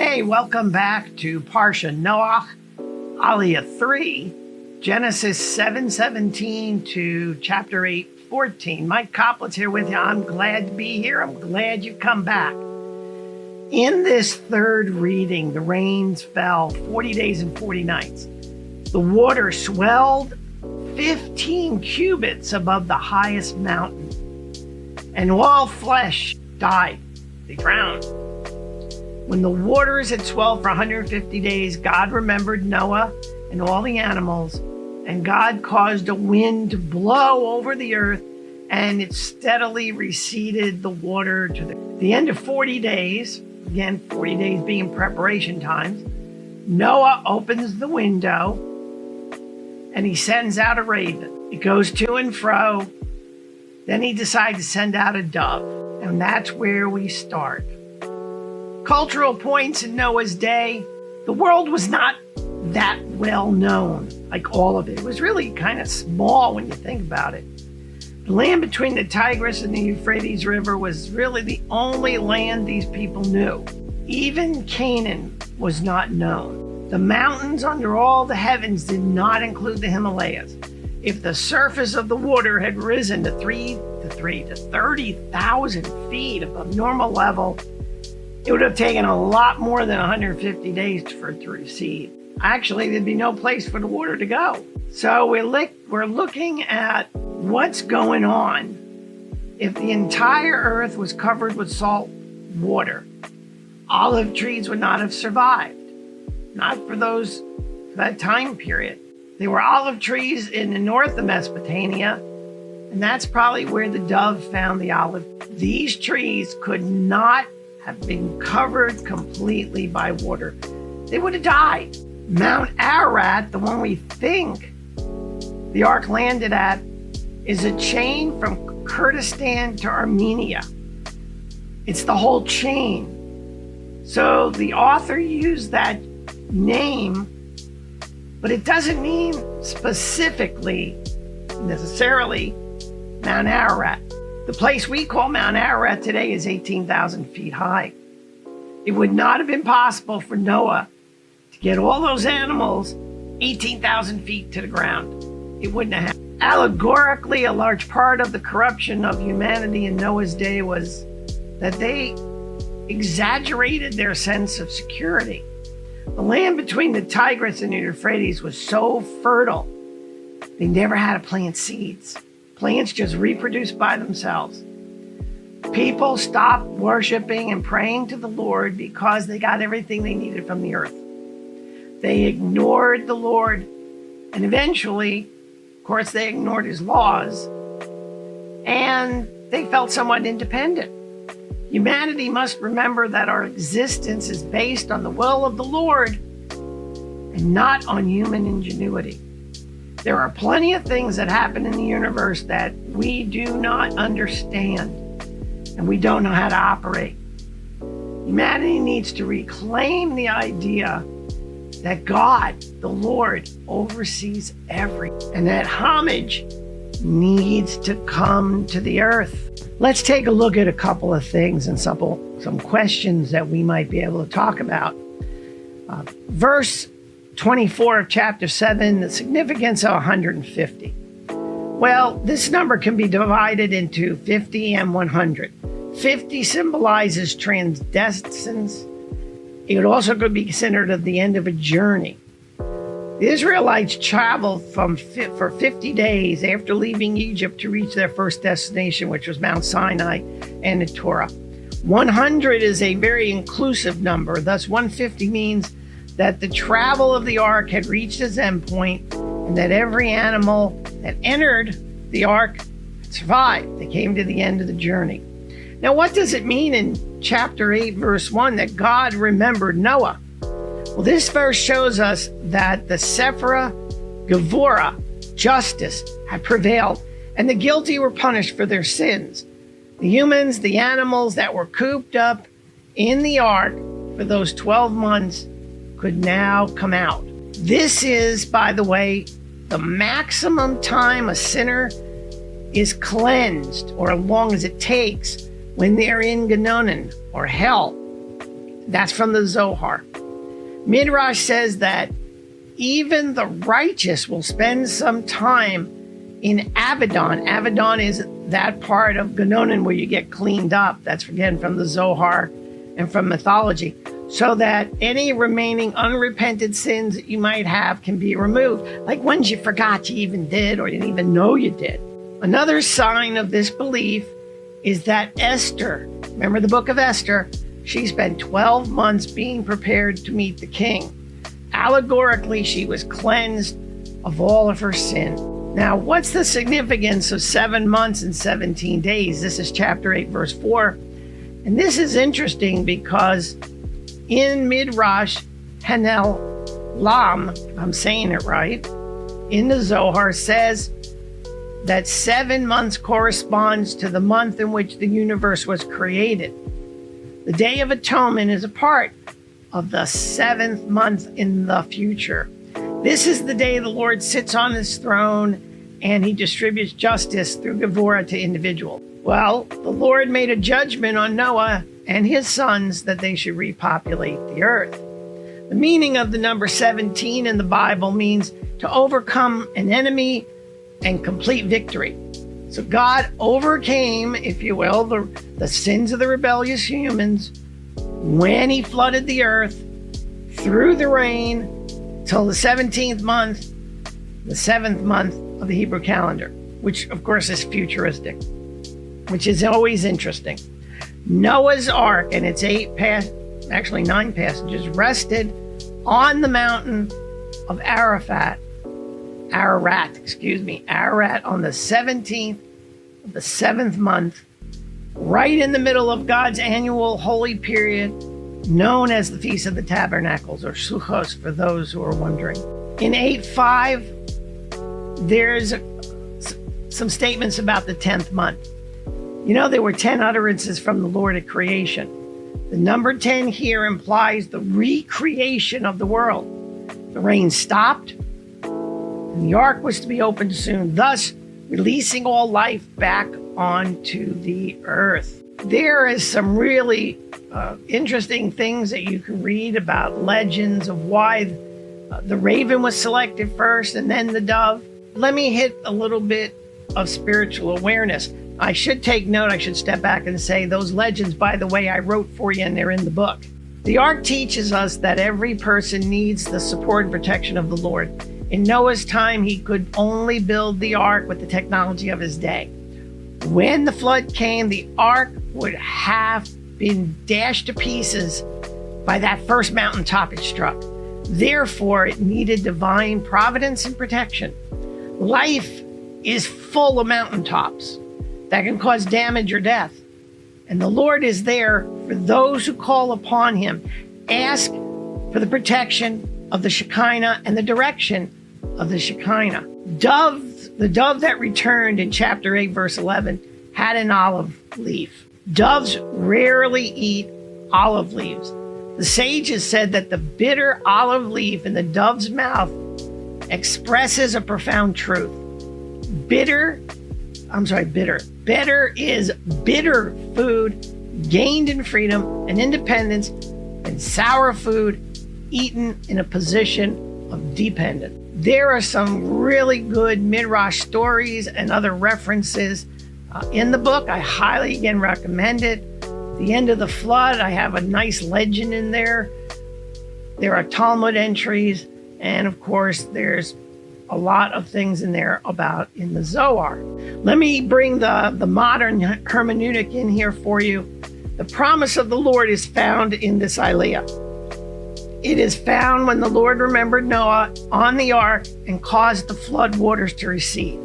Hey, welcome back to Parsha Noach Aliyah 3, Genesis 7:17 to chapter 8:14. Mike Coplett's here with you. I'm glad to be here. I'm glad you've come back. In this third reading, the rains fell 40 days and 40 nights. The water swelled 15 cubits above the highest mountain, and all flesh died. They drowned. When the waters had swelled for 150 days, God remembered Noah and all the animals, and God caused a wind to blow over the earth, and it steadily receded the water to the end of 40 days. Again, 40 days being preparation times. Noah opens the window, and he sends out a raven. It goes to and fro. Then he decides to send out a dove, and that's where we start. Cultural points in Noah's day, the world was not that well known, like all of it. It was really kind of small when you think about it. The land between the Tigris and the Euphrates River was really the only land these people knew. Even Canaan was not known. The mountains under all the heavens did not include the Himalayas. If the surface of the water had risen to 30,000 feet above normal level, it would have taken a lot more than 150 days for it to recede. Actually, there'd be no place for the water to go. So we're looking at what's going on if the entire earth was covered with salt water. Olive trees would not have survived, not for that time period. There were olive trees in the north of Mesopotamia, and that's probably where the dove found the olive. These trees could not have been covered completely by water. They would have died. Mount Ararat, the one we think the ark landed at, is a chain from Kurdistan to Armenia. It's the whole chain. So the author used that name, but it doesn't mean specifically, necessarily, Mount Ararat. The place we call Mount Ararat today is 18,000 feet high. It would not have been possible for Noah to get all those animals 18,000 feet to the ground. It wouldn't have happened. Allegorically, a large part of the corruption of humanity in Noah's day was that they exaggerated their sense of security. The land between the Tigris and the Euphrates was so fertile, they never had to plant seeds. Plants just reproduced by themselves. People stopped worshiping and praying to the Lord because they got everything they needed from the earth. They ignored the Lord, and eventually, of course, they ignored his laws, and they felt somewhat independent. Humanity must remember that our existence is based on the will of the Lord and not on human ingenuity. There are plenty of things that happen in the universe that we do not understand, and we don't know how to operate. Humanity needs to reclaim the idea that God, the Lord, oversees everything, and that homage needs to come to the earth. Let's take a look at a couple of things and some questions that we might be able to talk about. Verse 24 of chapter 7, the significance of 150. Well, this number can be divided into 50 and 100. 50 symbolizes transcendence. It also could be considered at the end of a journey. The Israelites traveled for 50 days after leaving Egypt to reach their first destination, which was Mount Sinai and the Torah. 100 is a very inclusive number. Thus, 150 means that the travel of the ark had reached its endpoint, and that every animal that entered the ark survived. They came to the end of the journey. Now, what does it mean in chapter 8, verse 1, that God remembered Noah? Well, this verse shows us that the Sephira Gevurah, justice, had prevailed, and the guilty were punished for their sins. The humans, the animals that were cooped up in the ark for those 12 months could now come out. This is, by the way, the maximum time a sinner is cleansed, or as long as it takes, when they're in Genonin, or hell. That's from the Zohar. Midrash says that even the righteous will spend some time in Abaddon. Abaddon is that part of Genonin where you get cleaned up. That's again from the Zohar and from mythology. So that any remaining unrepented sins that you might have can be removed. Like ones you forgot you even did or you didn't even know you did. Another sign of this belief is that Esther, remember the book of Esther, she spent 12 months being prepared to meet the king. Allegorically, she was cleansed of all of her sin. Now, what's the significance of 7 months and 17 days? This is chapter 8, verse 4. And this is interesting because in Midrash Hanel Lam, if I'm saying it right, in the Zohar says that 7 months corresponds to the month in which the universe was created. The Day of Atonement is a part of the 7th month in the future. This is the day the Lord sits on his throne and he distributes justice through Gevurah to individuals. Well, the Lord made a judgment on Noah and his sons that they should repopulate the earth. The meaning of the number 17 in the Bible means to overcome an enemy and complete victory. So God overcame, if you will, the sins of the rebellious humans when he flooded the earth through the rain till the 17th month, the 7th month of the Hebrew calendar, which of course is futuristic, which is always interesting. Noah's Ark and its 9 passengers rested on the mountain of Ararat on the 17th of the 7th month, right in the middle of God's annual holy period, known as the Feast of the Tabernacles, or Sukkos for those who are wondering. In 8:5, there's some statements about the 10th month. You know, there were 10 utterances from the Lord at creation. The number 10 here implies the recreation of the world. The rain stopped, and the ark was to be opened soon, thus releasing all life back onto the earth. There is some really interesting things that you can read about legends of why the raven was selected first and then the dove. Let me hit a little bit of spiritual awareness. I should take note, I should step back and say those legends, by the way, I wrote for you and they're in the book. The ark teaches us that every person needs the support and protection of the Lord. In Noah's time, he could only build the ark with the technology of his day. When the flood came, the ark would have been dashed to pieces by that first mountaintop it struck. Therefore, it needed divine providence and protection. Life is full of mountaintops that can cause damage or death. And the Lord is there for those who call upon him. Ask for the protection of the Shekinah and the direction of the Shekinah. The dove that returned in chapter 8, verse 11, had an olive leaf. Doves rarely eat olive leaves. The sages said that the bitter olive leaf in the dove's mouth expresses a profound truth. Bitter is bitter food gained in freedom and independence, and sour food eaten in a position of dependence. There are some really good Midrash stories and other references in the book. I highly again recommend it. The end of the flood, I have a nice legend in there. There are Talmud entries, and of course there's a lot of things in there about in the Zohar. Let me bring the modern hermeneutic in here for you. The promise of the Lord is found in this Aliyah. It is found when the Lord remembered Noah on the ark and caused the flood waters to recede.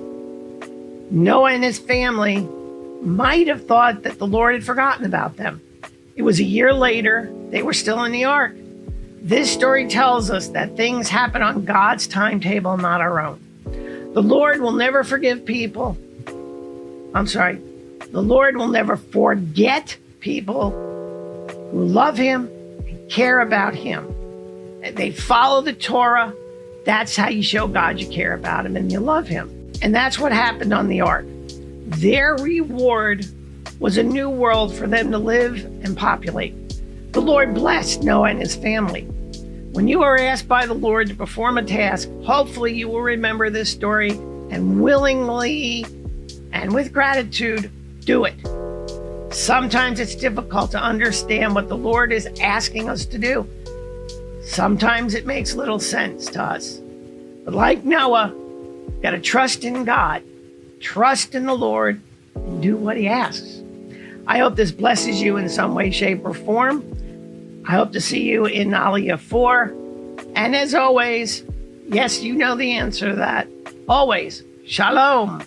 Noah and his family might have thought that the Lord had forgotten about them. It was a year later, they were still in the ark. This story tells us that things happen on God's timetable, not our own. The Lord will never forgive people. The Lord will never forget people who love him and care about him. And they follow the Torah. That's how you show God you care about him and you love him. And that's what happened on the ark. Their reward was a new world for them to live and populate. The Lord blessed Noah and his family. When you are asked by the Lord to perform a task, hopefully you will remember this story and willingly and with gratitude do it. Sometimes it's difficult to understand what the Lord is asking us to do. Sometimes it makes little sense to us. But like Noah, you got to trust in God, trust in the Lord, and do what he asks. I hope this blesses you in some way, shape, or form. I hope to see you in Aliyah 4. And as always, yes, you know the answer to that. Always, Shalom.